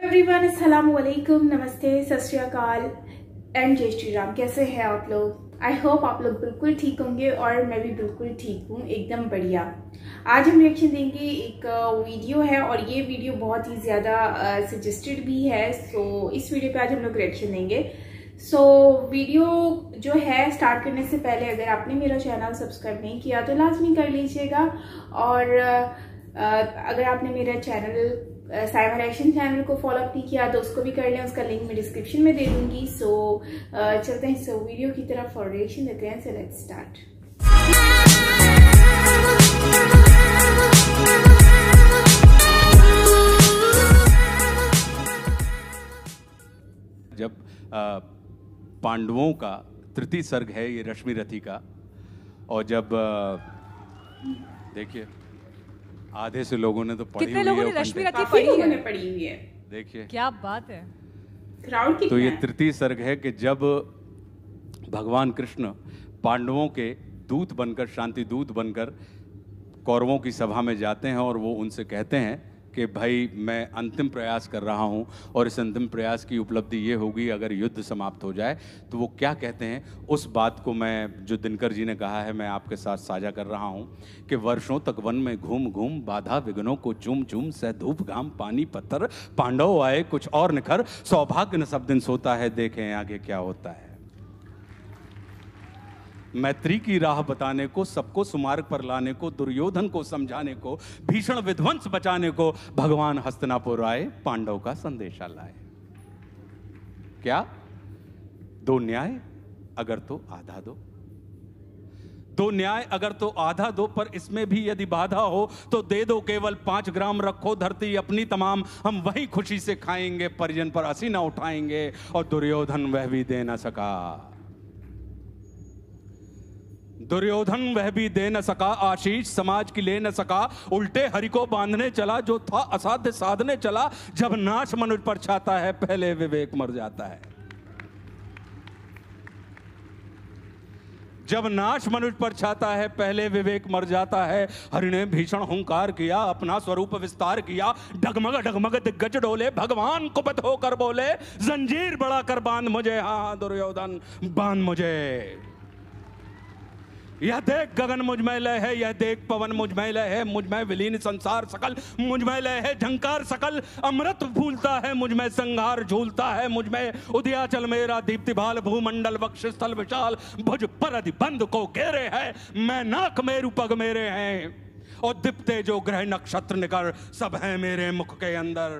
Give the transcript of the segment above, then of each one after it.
Everyone, अस्सलाम वालेकुम, नमस्ते, सत श्री अकाल एंड जय श्री राम। कैसे हैं आप लोग? आई होप आप लोग बिल्कुल ठीक होंगे और मैं भी बिल्कुल ठीक हूँ, एकदम बढ़िया। आज हम रिएक्शन देंगे, एक वीडियो है और ये वीडियो बहुत ही ज़्यादा सजेस्टेड भी है। सो इस वीडियो पे आज हम लोग रिएक्शन देंगे। सो वीडियो जो है स्टार्ट करने से पहले अगर आपने मेरा चैनल सब्सक्राइब नहीं किया तो लाजमी कर लीजिएगा, और अगर आपने मेरा चैनल साइमा रिएक्शन चैनल को फॉलो अप नहीं किया तो उसको भी कर लें, उसका लिंक मैं डिस्क्रिप्शन में दे दूंगी। सो चलते हैं सो वीडियो की तरफ और रिएक्शन देते हैं। So let's start. जब पांडवों का तृतीय सर्ग है ये रश्मि रथी का, और जब देखिए आधे से लोगों ने तो पढ़ी हुई है, कितने लोगों ने रश्मि रथी पढ़ी हुई है। देखिए क्या बात है, क्राउड कितना तो ये है? तृतीय सर्ग है कि जब भगवान कृष्ण पांडवों के दूत बनकर, शांति दूत बनकर कौरवों की सभा में जाते हैं और वो उनसे कहते हैं कि भाई मैं अंतिम प्रयास कर रहा हूं और इस अंतिम प्रयास की उपलब्धि ये होगी अगर युद्ध समाप्त हो जाए। तो वो क्या कहते हैं उस बात को मैं, जो दिनकर जी ने कहा है, मैं आपके साथ साझा कर रहा हूं कि वर्षों तक वन में घूम घूम बाधा विघ्नों को चूम चूम सह धूप घाम पानी पत्थर पांडव आए कुछ और निखर सौभाग्य न सब दिन सोता है देखें आगे क्या होता है। मैत्री की राह बताने को, सबको सुमार्ग पर लाने को, दुर्योधन को समझाने को, भीषण विध्वंस बचाने को भगवान हस्तिनापुर आए, पांडव का संदेशा लाए। क्या? दो न्याय अगर तो आधा दो, दो न्याय अगर तो आधा दो, पर इसमें भी यदि बाधा हो तो दे दो केवल 5 ग्राम, रखो धरती अपनी तमाम, हम वही खुशी से खाएंगे, परिजन पर हंसी ना उठाएंगे। और दुर्योधन वह भी दे ना सका, दुर्योधन वह भी दे न सका, आशीष समाज की ले न सका, उल्टे हरि को बांधने चला, जो था असाध्य साधने चला। जब नाश मनुष्य पर छाता है पहले विवेक मर जाता है, जब नाश मनुष्य पर छाता है पहले विवेक मर जाता है। हरि ने भीषण हुंकार किया, अपना स्वरूप विस्तार किया, डगमग डगमग दिग्गज डोले, भगवान कुपित होकर बोले, जंजीर बढ़ाकर बांध मुझे, हाँ दुर्योधन बांध मुझे। यह देख गगन मुझ में लय है, यह देख पवन मुझ में लय है, मुझ में विलीन संसार सकल, मुझ में लय है झंकार सकल, अमृत फूलता है मुझ में, संहार झूलता है मुझ में, उदयाचल मेरा दीप्ति भाल, भूमंडल वक्षस्थल विशाल, भुज पर अधिबंध को घेरे है, मैं नाक मेरु पग मेरे हैं, और दीप्ते जो ग्रह नक्षत्र निकर सब है मेरे मुख के अंदर।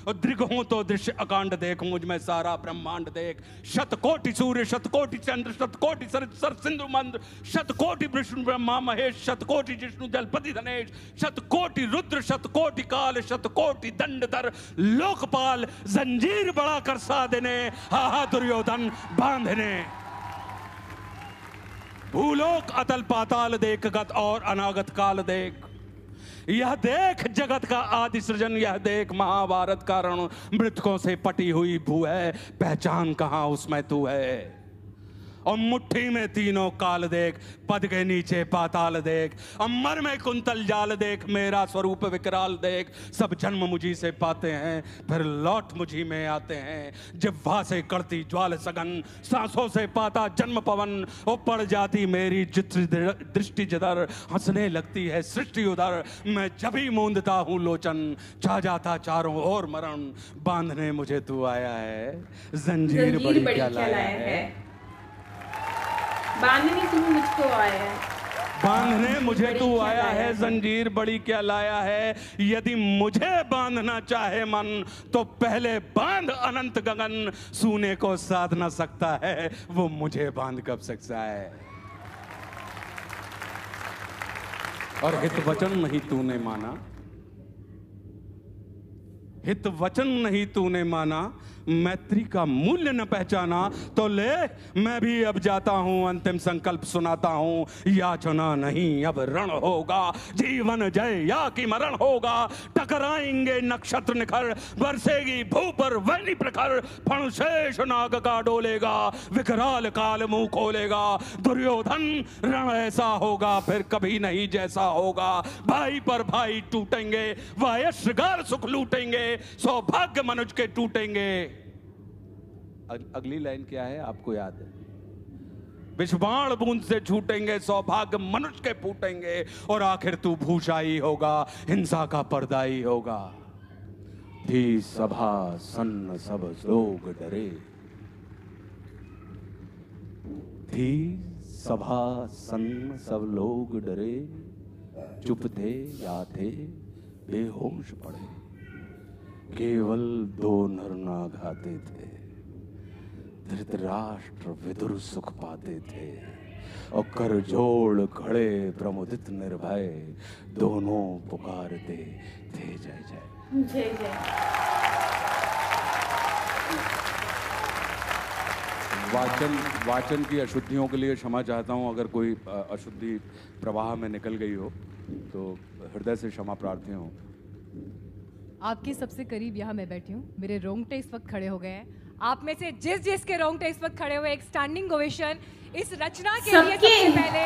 और दृग हूं तो दृश्य अकांड देख, मुझ में सारा ब्रह्मांड देख, शतकोटि सूर्य शतकोटि चंद्र शतकोटि सर सिंधु मंद्र, शतकोटि विष्णु ब्रह्मा महेश, शतकोटि जिष्णु जलपति धनेश, शतकोटि रुद्र शतकोटि काल, शतकोटि दंडधर लोकपाल, जंजीर बड़ा कर साधने, हा हा दुर्योधन बांधने। भूलोक अतल पाताल देख, गत और अनागत काल देख, यह देख जगत का आदि सृजन, यह देख महाभारत का रण, मृतकों से पटी हुई भू है, पहचान कहां उसमें तू है। और मुट्ठी में तीनों काल देख, पद के नीचे पाताल देख, अमर में कुंतल जाल देख, मेरा स्वरूप विकराल देख, सब जन्म मुझी से पाते हैं फिर लौट मुझी में आते हैं, जिह्वा से करती ज्वाल सघन, सांसों से पाता जन्म पवन, वो पड़ जाती मेरी दृष्टि जिधर, हंसने लगती है सृष्टि उधर, मैं जब ही मूंदता हूँ लोचन, छा जाता चारों ओर मरण, बांधने मुझे तू आया है, जंजीर बड़ी क्या लाया है, बांधने तू मुझको आया है, बांधने मुझे तू आया है, जंजीर बड़ी क्या लाया है। यदि मुझे बांधना चाहे मन तो पहले बांध अनंत गगन, सूने को साध ना सकता है वो मुझे बांध कब सकता है। और हित वचन नहीं तूने माना, हित वचन नहीं तूने माना, मैत्री का मूल्य न पहचाना, तो ले मैं भी अब जाता हूं, अंतिम संकल्प सुनाता हूं, याचना नहीं अब रण होगा, जीवन जय या कि मरण होगा, टकराएंगे नक्षत्र निखर, बरसेगी भू पर वैनी प्रखर, फणशेष नाग का डोलेगा, विकराल काल मुंह खोलेगा, दुर्योधन रण ऐसा होगा फिर कभी नहीं जैसा होगा, भाई पर भाई टूटेंगे, वायश्रगार सुख लूटेंगे, सौभाग्य मनुष्य के टूटेंगे। अगली लाइन क्या है आपको याद है? विषबाण बूंद से छूटेंगे, सौभाग्य मनुष्य के फूटेंगे, और आखिर तू भूषाई होगा, हिंसा का पर्दा ही होगा। थी सभा सन्न सब लोग डरे, थी सभा सन्न सब लोग डरे, चुप थे या थे बेहोश पड़े, केवल दो नर नाग आते थे, धृतराष्ट्र विदुर सुख पाते थे, और कर जोड़ खड़े प्रमुदित निर्भय, दोनों पुकारते थे जय जय। जय जय। वाचन की अशुद्धियों के लिए क्षमा चाहता हूं। अगर कोई अशुद्धि प्रवाह में निकल गई हो तो हृदय से क्षमा प्रार्थी हूं। आपके सबसे करीब यहाँ मैं बैठी हूँ, मेरे रोंगटे इस वक्त खड़े हो गए हैं। आप में से जिस के रोंगटे इस वक्त खड़े हुए, एक स्टैंडिंग ओवेशन इस रचना के लिए सबसे पहले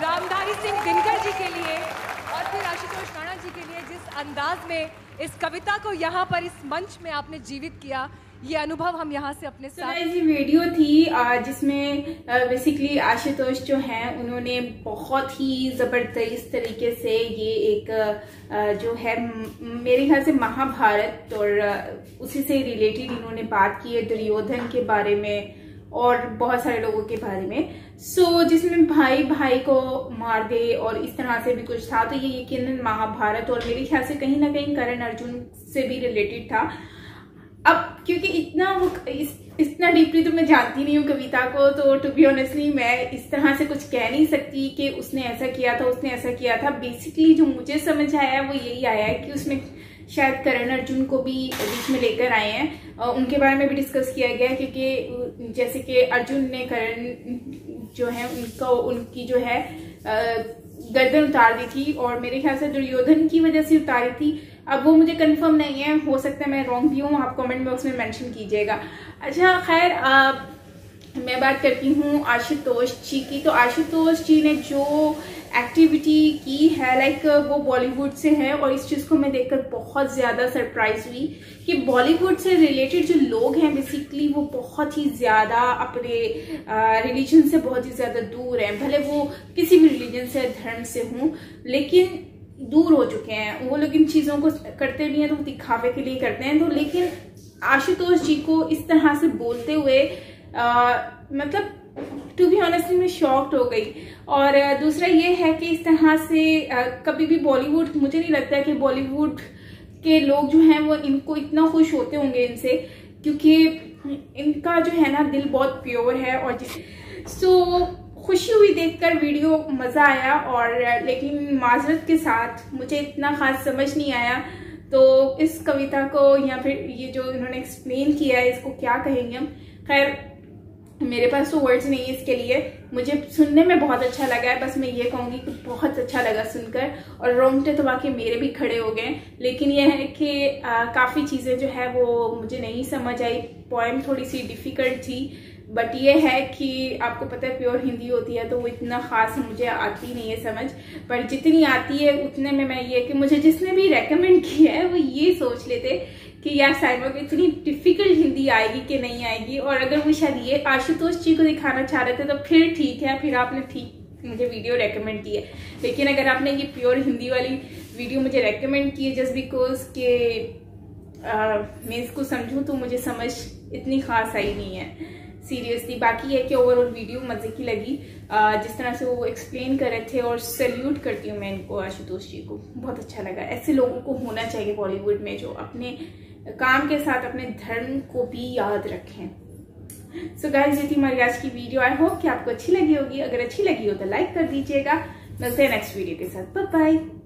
रामधारी सिंह दिनकर जी के लिए, और फिर आशुतोष राणा जी के लिए, जिस अंदाज में इस कविता को यहाँ पर इस मंच में आपने जीवित किया, ये अनुभव हम यहाँ से अपने साथ। ये वीडियो थी जिसमें बेसिकली आशुतोष जो हैं उन्होंने बहुत ही जबरदस्त तरीके से ये एक जो है मेरे ख्याल से महाभारत और उसी से रिलेटेड इन्होंने बात की है, दुर्योधन के बारे में और बहुत सारे लोगों के बारे में। जिसमें भाई भाई को मार दे और इस तरह से भी कुछ था, तो ये यकीनन महाभारत और मेरे ख्याल से कहीं ना कहीं करण अर्जुन से भी रिलेटेड था। अब क्योंकि इतना डीपली तो मैं जानती नहीं हूँ कविता को, तो टू बी ऑनेस्टली मैं इस तरह से कुछ कह नहीं सकती कि उसने ऐसा किया था, उसने ऐसा किया था। बेसिकली जो मुझे समझ आया वो यही आया है कि उसमें शायद करण अर्जुन को भी बीच में लेकर आए हैं, उनके बारे में भी डिस्कस किया गया, क्योंकि जैसे कि अर्जुन ने करण जो है उनकी जो है गर्दन उतार दी थी, और मेरे ख्याल से दुर्योधन की वजह से उतारी थी। अब वो मुझे कंफर्म नहीं है, हो सकता है मैं रॉन्ग भी हूँ, आप कमेंट बॉक्स में मेंशन कीजिएगा। अच्छा खैर, मैं बात करती हूँ आशुतोष जी की। तो आशुतोष जी ने जो एक्टिविटी की है, लाइक वो बॉलीवुड से है, और इस चीज़ को मैं देखकर बहुत ज़्यादा सरप्राइज हुई कि बॉलीवुड से रिलेटेड जो लोग हैं बेसिकली वो बहुत ही ज़्यादा अपने रिलीजन से बहुत ही ज़्यादा दूर हैं। भले वो किसी भी रिलीजन से, धर्म से हों, लेकिन दूर हो चुके हैं वो लोग। इन चीज़ों को करते भी हैं तो दिखावे के लिए करते हैं। तो लेकिन आशुतोष जी को इस तरह से बोलते हुए मतलब टू बी ऑनेस्टली मैं शॉक्ड हो गई। और दूसरा ये है कि इस तरह से कभी भी बॉलीवुड, मुझे नहीं लगता है कि बॉलीवुड के लोग जो हैं वो इनको इतना खुश होते होंगे इनसे, क्योंकि इनका जो है ना दिल बहुत प्योर है। और खुशी हुई देखकर, वीडियो मज़ा आया, और लेकिन माजरत के साथ मुझे इतना खास समझ नहीं आया। तो इस कविता को या फिर ये जो इन्होंने एक्सप्लेन किया है इसको क्या कहेंगे हम। खैर मेरे पास तो वर्ड्स नहीं है इसके लिए, मुझे सुनने में बहुत अच्छा लगा है, बस मैं ये कहूँगी कि बहुत अच्छा लगा सुनकर, और रोंगटे तो वाकई मेरे भी खड़े हो गए। लेकिन यह है कि काफ़ी चीज़ें जो है वो मुझे नहीं समझ आई, पोएम थोड़ी सी डिफ़िकल्ट थी, बट ये है कि आपको पता है प्योर हिंदी होती है तो वो इतना ख़ास मुझे आती नहीं है समझ, पर जितनी आती है उतने में मैं ये कि मुझे जिसने भी रेकमेंड किया है वो ये सोच लेते कि यार साइमा को इतनी डिफिकल्ट हिंदी आएगी कि नहीं आएगी, और अगर वो शायद ये आशुतोष जी को दिखाना चाह रहे थे तो फिर ठीक है, फिर आपने ठीक मुझे वीडियो रेकमेंड की है। लेकिन अगर आपने ये प्योर हिंदी वाली वीडियो मुझे रेकमेंड की है जस्ट बिकॉज के मैं इसको समझूं, तो मुझे समझ इतनी खास आई नहीं है सीरियसली। बाकी है कि ओवरऑल वीडियो मजे की लगी, जिस तरह से वो एक्सप्लेन कर रहे थे, और सैल्यूट करती हूँ मैं इनको, आशुतोष जी को बहुत अच्छा लगा। ऐसे लोगों को होना चाहिए बॉलीवुड में जो अपने काम के साथ अपने धर्म को भी याद रखें। सो गाइस, ये थी हमारी आज की वीडियो। आई होप कि आपको अच्छी लगी होगी। अगर अच्छी लगी हो तो लाइक कर दीजिएगा। मिलते हैं नेक्स्ट वीडियो के साथ। Bye bye.